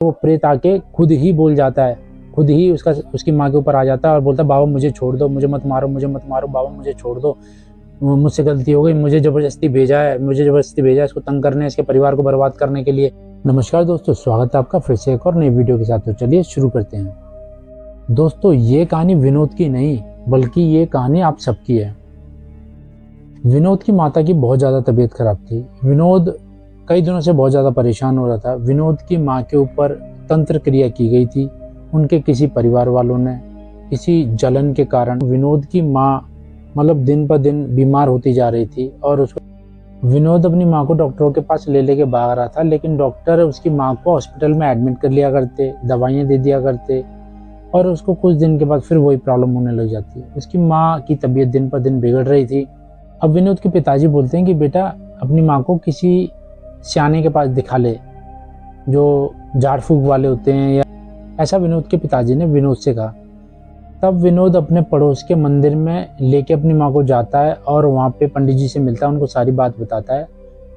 वो प्रेत आके खुद ही बोल जाता है, खुद ही उसकी माँ के ऊपर आ जाता है और बोलता है बाबा मुझे छोड़ दो, मुझे मत मारो, मुझे मत मारो, बाबा मुझे छोड़ दो, मुझसे गलती हो गई, मुझे ज़बरदस्ती भेजा है इसको तंग करने, इसके परिवार को बर्बाद करने के लिए। नमस्कार दोस्तों, स्वागत है आपका फिर से एक और नई वीडियो के साथ। तो चलिए शुरू करते हैं। दोस्तों, ये कहानी विनोद की नहीं बल्कि ये कहानी आप सबकी है। विनोद की माता की बहुत ज़्यादा तबीयत खराब थी। विनोद कई दिनों से बहुत ज़्यादा परेशान हो रहा था। विनोद की माँ के ऊपर तंत्र क्रिया की गई थी। उनके किसी परिवार वालों ने किसी जलन के कारण विनोद की माँ दिन पर दिन बीमार होती जा रही थी और उसको विनोद अपनी माँ को डॉक्टरों के पास ले लेके भाग रहा था, लेकिन डॉक्टर उसकी माँ को हॉस्पिटल में एडमिट कर लिया करते, दवाइयाँ दे दिया करते और उसको कुछ दिन के बाद फिर वही प्रॉब्लम होने लग जाती। उसकी माँ की तबीयत दिन पर दिन बिगड़ रही थी। अब विनोद के पिताजी बोलते हैं कि बेटा अपनी माँ को किसी सियाने के पास दिखा ले, जो झाड़ फूक वाले होते हैं, या ऐसा विनोद के पिताजी ने विनोद से कहा। तब विनोद अपने पड़ोस के मंदिर में लेके अपनी माँ को जाता है और वहाँ पे पंडित जी से मिलता है, उनको सारी बात बताता है।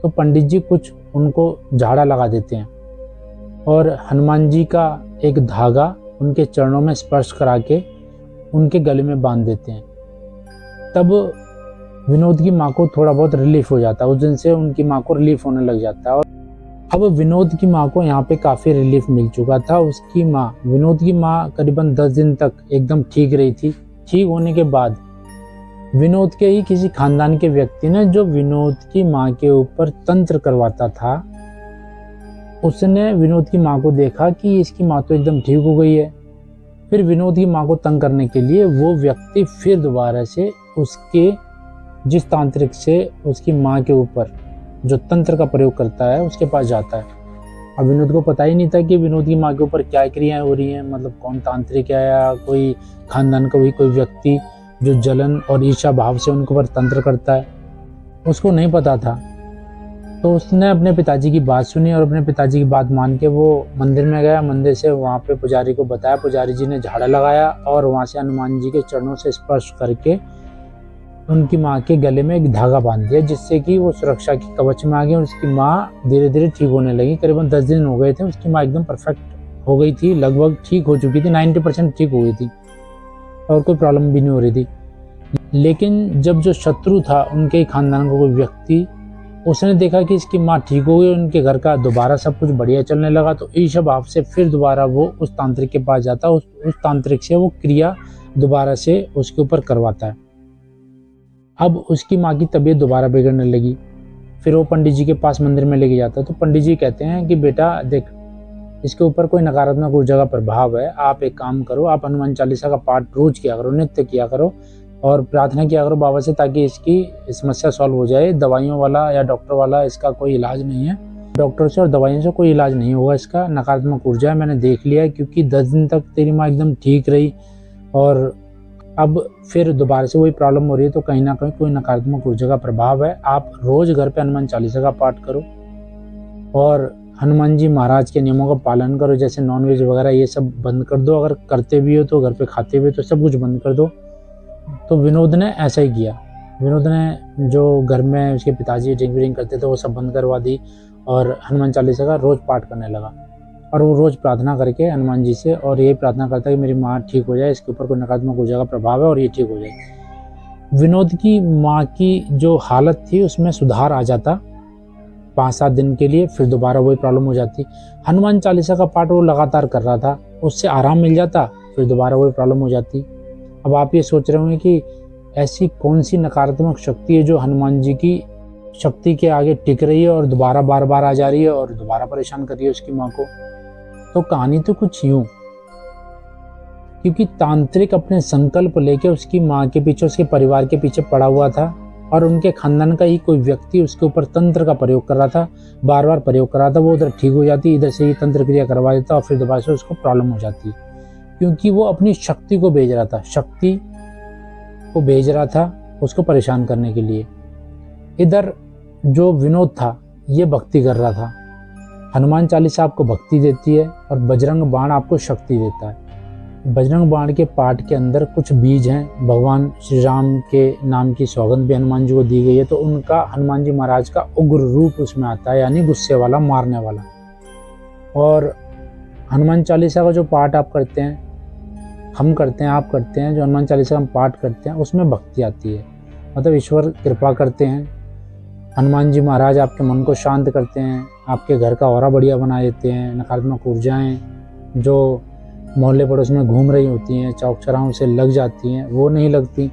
तो पंडित जी कुछ उनको झाड़ा लगा देते हैं और हनुमान जी का एक धागा उनके चरणों में स्पर्श करा के उनके गले में बांध देते हैं। तब विनोद की माँ को थोड़ा बहुत रिलीफ हो जाता है। उस दिन से उनकी माँ को रिलीफ होने लग जाता है और अब विनोद की माँ को यहाँ पे काफ़ी रिलीफ मिल चुका था। उसकी माँ, विनोद की माँ करीबन 10 दिन तक एकदम ठीक रही थी। ठीक होने के बाद विनोद के ही किसी खानदान के व्यक्ति ने, जो विनोद की माँ के ऊपर तंत्र करवाता था, उसने विनोद की माँ को देखा कि इसकी माँ तो एकदम ठीक हो गई है। फिर विनोद की माँ को तंग करने के लिए वो व्यक्ति फिर दोबारा से उसके जिस तांत्रिक से उसकी माँ के ऊपर जो तंत्र का प्रयोग करता है उसके पास जाता है। अब विनोद को पता ही नहीं था कि विनोद की माँ के ऊपर क्या क्रियाएं हो रही हैं, कौन तांत्रिक है या कोई खानदान का कोई व्यक्ति जो जलन और ईर्ष्या भाव से उनके ऊपर तंत्र करता है, उसको नहीं पता था। तो उसने अपने पिताजी की बात सुनी और अपने पिताजी की बात मान के वो मंदिर में गया। मंदिर से वहाँ पे पुजारी को बताया, पुजारी जी ने झाड़ा लगाया और वहाँ से हनुमान जी के चरणों से स्पर्श करके उनकी माँ के गले में एक धागा बांध दिया, जिससे कि वो सुरक्षा की कवच में आ गई और उसकी माँ धीरे धीरे ठीक होने लगी। करीबन 10 दिन हो गए थे, उसकी माँ एकदम परफेक्ट हो गई थी, लगभग ठीक हो चुकी थी, 90% ठीक हो गई थी और कोई प्रॉब्लम भी नहीं हो रही थी। लेकिन जब जो शत्रु था, उनके ही खानदान का कोई व्यक्ति, उसने देखा कि इसकी माँ ठीक हो गई, उनके घर का दोबारा सब कुछ बढ़िया चलने लगा, तो ईर्ष्या भाव से फिर दोबारा वो उस तांत्रिक के पास जाता, उस तांत्रिक से वो क्रिया दोबारा से उसके ऊपर करवाता है। अब उसकी माँ की तबीयत दोबारा बिगड़ने लगी। फिर वो पंडित जी के पास मंदिर में लेके जाता है। तो पंडित जी कहते हैं कि बेटा देख, इसके ऊपर कोई नकारात्मक ऊर्जा का प्रभाव है, आप एक काम करो, आप हनुमान चालीसा का पाठ रोज किया करो, नित्य किया करो और प्रार्थना किया करो बाबा से, ताकि इसकी समस्या सॉल्व हो जाए। दवाइयों वाला या डॉक्टर वाला इसका कोई इलाज नहीं है, डॉक्टर से और दवाइयों से कोई इलाज नहीं होगा, इसका नकारात्मक ऊर्जा है, मैंने देख लिया है। क्योंकि 10 दिन तक तेरी माँ एकदम ठीक रही और अब फिर दोबारा से वही प्रॉब्लम हो रही है, तो कहीं ना कहीं कोई नकारात्मक ऊर्जा का प्रभाव है। आप रोज घर पे हनुमान चालीसा का पाठ करो और हनुमान जी महाराज के नियमों का पालन करो, जैसे नॉनवेज वगैरह ये सब बंद कर दो, अगर करते भी हो तो घर पे खाते भी हो तो सब कुछ बंद कर दो। तो विनोद ने ऐसा ही किया। विनोद ने जो घर में उसके पिताजी ड्रिंक व्रिंक करते थे वो सब बंद करवा दी और हनुमान चालीसा का रोज पाठ करने लगा और वो रोज़ प्रार्थना करके हनुमान जी से और यही प्रार्थना करता है कि मेरी माँ ठीक हो जाए, इसके ऊपर कोई नकारात्मक ऊर्जा का प्रभाव है और ये ठीक हो जाए। विनोद की माँ की जो हालत थी उसमें सुधार आ जाता 5-7 दिन के लिए, फिर दोबारा वही प्रॉब्लम हो जाती। हनुमान चालीसा का पाठ वो लगातार कर रहा था, उससे आराम मिल जाता, फिर दोबारा वही प्रॉब्लम हो जाती। अब आप ये सोच रहे होंगे कि ऐसी कौन सी नकारात्मक शक्ति है जो हनुमान जी की शक्ति के आगे टिक रही है और दोबारा बार बार आ जा रही है और दोबारा परेशान कर रही है उसकी माँ को। तो कहानी तो कुछ यूं, क्योंकि तांत्रिक अपने संकल्प लेके उसकी माँ के पीछे, उसके परिवार के पीछे पड़ा हुआ था और उनके खानदान का ही कोई व्यक्ति उसके ऊपर तंत्र का प्रयोग कर रहा था, बार बार प्रयोग कर रहा था। वो उधर ठीक हो जाती, इधर से ही तंत्र क्रिया करवा देता और फिर दोबारा से उसको प्रॉब्लम हो जाती, क्योंकि वो अपनी शक्ति को भेज रहा था, शक्ति को भेज रहा था उसको परेशान करने के लिए। इधर जो विनोद था ये भक्ति कर रहा था। हनुमान चालीसा आपको भक्ति देती है और बजरंग बाण आपको शक्ति देता है। बजरंग बाण के पाठ के अंदर कुछ बीज हैं, भगवान श्री राम के नाम की सौगंध भी हनुमान जी को दी गई है, तो उनका हनुमान जी महाराज का उग्र रूप उसमें आता है, यानी गुस्से वाला, मारने वाला। और हनुमान चालीसा का जो पाठ आप करते हैं, हम करते हैं, आप करते हैं, जो हनुमान चालीसा हम पाठ करते हैं उसमें भक्ति आती है। मतलब ईश्वर कृपा करते हैं, हनुमान जी महाराज आपके मन को शांत करते हैं, आपके घर का ऑरा बढ़िया बना देते हैं। नकारात्मक ऊर्जाएँ जो मोहल्ले पड़ोस में घूम रही होती हैं, चौक चौराहों से लग जाती हैं, वो नहीं लगती।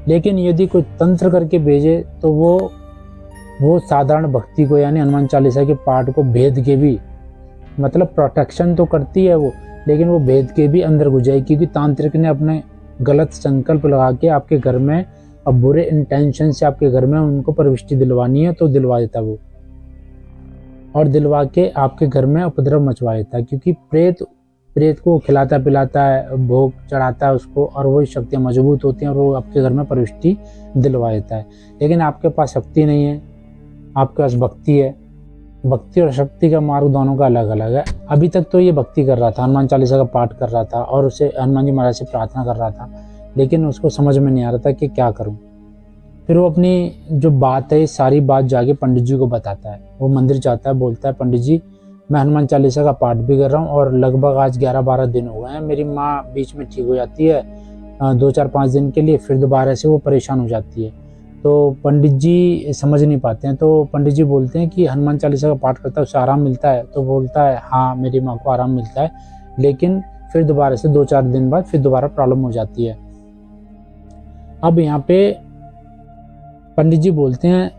लेकिन यदि कोई तंत्र करके भेजे तो वो साधारण भक्ति को यानी हनुमान चालीसा के पाठ को भेद के भी, मतलब प्रोटेक्शन तो करती है वो, लेकिन वो भेद के भी अंदर घुस जाएगी, क्योंकि तांत्रिक ने अपने गलत संकल्प लगा के आपके घर में, अब बुरे इंटेंशन से आपके घर में उनको प्रविष्टि दिलवानी है तो दिलवा देता वो, और दिलवा के आपके घर में उपद्रव मचवा देता है। क्योंकि प्रेत को खिलाता पिलाता है, भोग चढ़ाता है उसको, और वही शक्तियाँ मजबूत होती हैं और वो आपके घर में प्रविष्टि दिलवा देता है। लेकिन आपके पास शक्ति नहीं है, आपके पास भक्ति है। भक्ति और शक्ति का मार्ग दोनों का अलग अलग है। अभी तक तो ये भक्ति कर रहा था, हनुमान चालीसा का पाठ कर रहा था और उसे हनुमान जी महाराज से प्रार्थना कर रहा था, लेकिन उसको समझ में नहीं आ रहा था कि क्या करूं। फिर वो अपनी जो बात है, सारी बात जाके पंडित जी को बताता है। वो मंदिर जाता है, बोलता है पंडित जी मैं हनुमान चालीसा का पाठ भी कर रहा हूँ और लगभग आज 11-12 दिन हो गए हैं। मेरी माँ बीच में ठीक हो जाती है 2-4-5 दिन के लिए, फिर दोबारा से वो परेशान हो जाती है। तो पंडित जी समझ नहीं पाते हैं। तो पंडित जी बोलते हैं कि हनुमान चालीसा का पाठ करता है उससे आराम मिलता है? तो बोलता है हाँ मेरी माँ को आराम मिलता है, लेकिन फिर दोबारा से 2-4 दिन बाद फिर दोबारा प्रॉब्लम हो जाती है। अब यहाँ पे पंडित जी बोलते हैं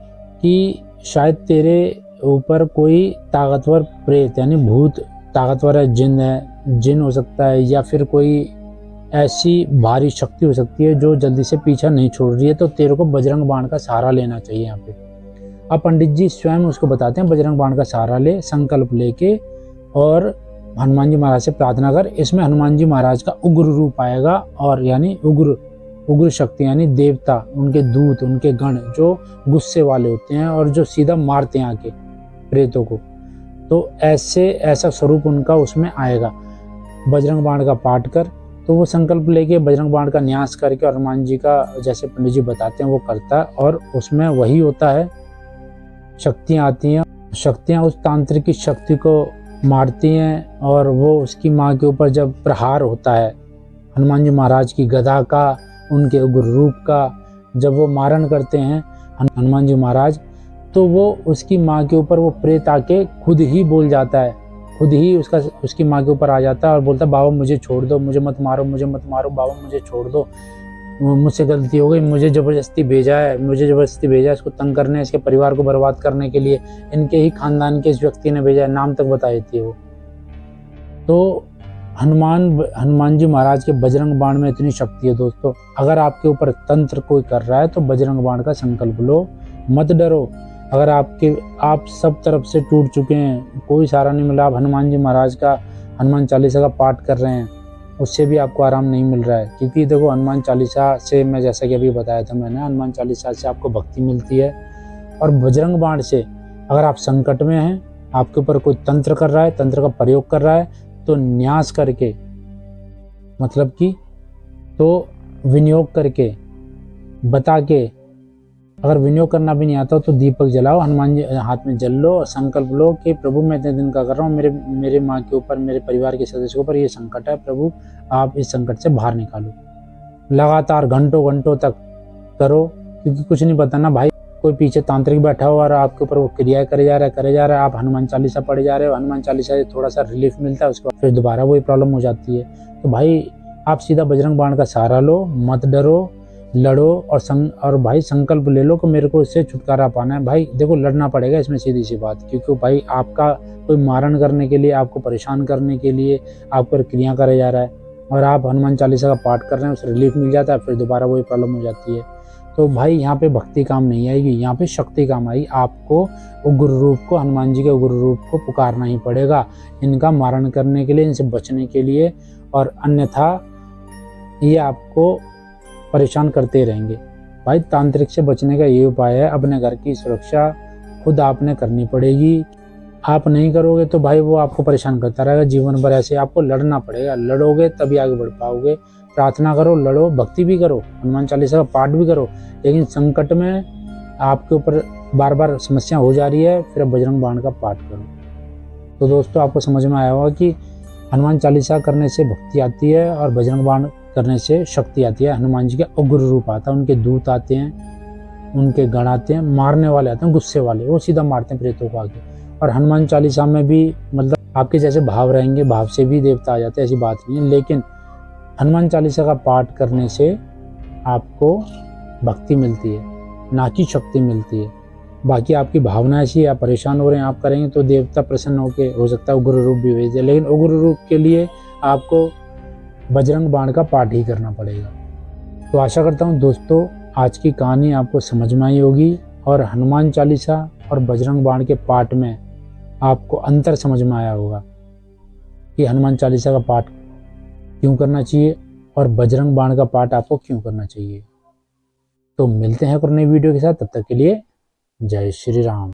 कि शायद तेरे ऊपर कोई ताकतवर प्रेत यानी भूत ताकतवर है, जिन हो सकता है, या फिर कोई ऐसी भारी शक्ति हो सकती है जो जल्दी से पीछा नहीं छोड़ रही है, तो तेरे को बजरंग बाण का सहारा लेना चाहिए यहाँ पे। अब पंडित जी स्वयं उसको बताते हैं बजरंग बाण का सहारा ले, संकल्प लेके, और हनुमान जी महाराज से प्रार्थना कर। इसमें हनुमान जी महाराज का उग्र रूप आएगा, और यानी उग्र शक्ति यानी देवता, उनके दूत, उनके गण जो गुस्से वाले होते हैं और जो सीधा मारते हैं आके प्रेतों को, तो ऐसा स्वरूप उनका उसमें आएगा। बजरंग बाण का पाठ कर। तो वो संकल्प लेके बजरंग बाण का न्यास करके, और हनुमान जी का जैसे पंडित जी बताते हैं वो करता है, और उसमें वही होता है, शक्तियाँ आती हैं, शक्तियाँ उस तांत्रिक की शक्ति को मारती हैं, और वो उसकी माँ के ऊपर जब प्रहार होता है हनुमान जी महाराज की गदा का, उनके उग्र रूप का, जब वो मारण करते हैं हनुमान जी महाराज, तो वो उसकी माँ के ऊपर वो प्रेत आके खुद ही बोल जाता है, खुद ही उसकी माँ के ऊपर आ जाता है और बोलता है बाबा मुझे छोड़ दो, मुझे मत मारो, मुझे मत मारो, बाबा मुझे छोड़ दो, मुझसे गलती हो गई, मुझे ज़बरदस्ती भेजा है इसको तंग करने, इसके परिवार को बर्बाद करने के लिए, इनके ही खानदान के इस व्यक्ति ने भेजा है, नाम तक बता देती है वो। तो हनुमान जी महाराज के बजरंग बाण में इतनी शक्ति है दोस्तों। अगर आपके ऊपर तंत्र कोई कर रहा है तो बजरंग बाण का संकल्प लो, मत डरो। अगर आप सब तरफ से टूट चुके हैं, कोई सहारा नहीं मिला, आप हनुमान जी महाराज का हनुमान चालीसा का पाठ कर रहे हैं, उससे भी आपको आराम नहीं मिल रहा है। क्योंकि देखो हनुमान चालीसा से, मैं जैसा कि अभी बताया था मैंने, हनुमान चालीसा से आपको भक्ति मिलती है। और बजरंग बाण से अगर आप संकट में हैं, आपके ऊपर कोई तंत्र कर रहा है, तंत्र का प्रयोग कर रहा है, तो न्यास करके, मतलब कि तो विनियोग करके, बता के, अगर विनियोग करना भी नहीं आता तो दीपक जलाओ, हनुमान जी हाथ में जल लो और संकल्प लो कि प्रभु मैं इतने दिन का कर रहा हूँ, मेरे माँ के ऊपर, मेरे परिवार के सदस्य के ऊपर ये संकट है, प्रभु आप इस संकट से बाहर निकालो। लगातार घंटों तक करो, क्योंकि कुछ नहीं पता ना भाई, कोई पीछे तांत्रिक बैठा हुआ और आपके ऊपर वो क्रियाएं करे जा रहा है, आप हनुमान चालीसा पढ़े जा रहे हो, हनुमान चालीसा से थोड़ा सा रिलीफ मिलता है, उसके बाद फिर दोबारा वही प्रॉब्लम हो जाती है। तो भाई आप सीधा बजरंग बाण का सहारा लो, मत डरो, लड़ो, और भाई संकल्प ले लो कि मेरे को इससे छुटकारा पाना है। भाई देखो लड़ना पड़ेगा इसमें, सीधी सी बात, क्योंकि भाई आपका कोई मारण करने के लिए, आपको परेशान करने के लिए आप पर क्रिया करे जा रहा है, और आप हनुमान चालीसा का पाठ कर रहे हैं, उससे रिलीफ मिल जाता है, फिर दोबारा वही प्रॉब्लम हो जाती है। तो भाई यहाँ पे भक्ति काम नहीं आएगी, यहाँ पे शक्ति काम आएगी। आपको उग्र रूप को, हनुमान जी के उग्र रूप को पुकारना ही पड़ेगा, इनका मारण करने के लिए, इनसे बचने के लिए, और अन्यथा ये आपको परेशान करते रहेंगे। भाई तांत्रिक से बचने का ये उपाय है, अपने घर की सुरक्षा खुद आपने करनी पड़ेगी। आप नहीं करोगे तो भाई वो आपको परेशान करता रहेगा जीवन भर। ऐसे आपको लड़ना पड़ेगा, लड़ोगे तभी आगे बढ़ पाओगे। प्रार्थना करो, लड़ो, भक्ति भी करो, हनुमान चालीसा का पाठ भी करो, लेकिन संकट में आपके ऊपर बार बार समस्या हो जा रही है, फिर बजरंग बाण का पाठ करो। तो दोस्तों आपको समझ में आया होगा कि हनुमान चालीसा करने से भक्ति आती है और बजरंग बाण करने से शक्ति आती है। हनुमान जी का उग्र रूप आता है, उनके दूत आते हैं, उनके गण आते हैं, मारने वाले आते हैं, गुस्से वाले, वो सीधा मारते हैं प्रेतों को आगे। और हनुमान चालीसा में भी मतलब आपके जैसे भाव रहेंगे, भाव से भी देवता आ जाते हैं, ऐसी बात नहीं है। लेकिन हनुमान चालीसा का पाठ करने से आपको भक्ति मिलती है, ना कि शक्ति मिलती है। बाकी आपकी भावना ऐसी है, आप परेशान हो रहे हैं, आप करेंगे तो देवता प्रसन्न होकर हो सकता है उग्र रूप भी भेज दे, लेकिन उग्र रूप के लिए आपको बजरंग बाण का पाठ ही करना पड़ेगा। तो आशा करता हूँ दोस्तों आज की कहानी आपको समझ में आई होगी और हनुमान चालीसा और बजरंग बाण के पाठ में आपको अंतर समझ में आया होगा कि हनुमान चालीसा का पाठ क्यों करना चाहिए और बजरंग बाण का पाठ आपको क्यों करना चाहिए। तो मिलते हैं एक और नई वीडियो के साथ, तब तक के लिए जय श्री राम।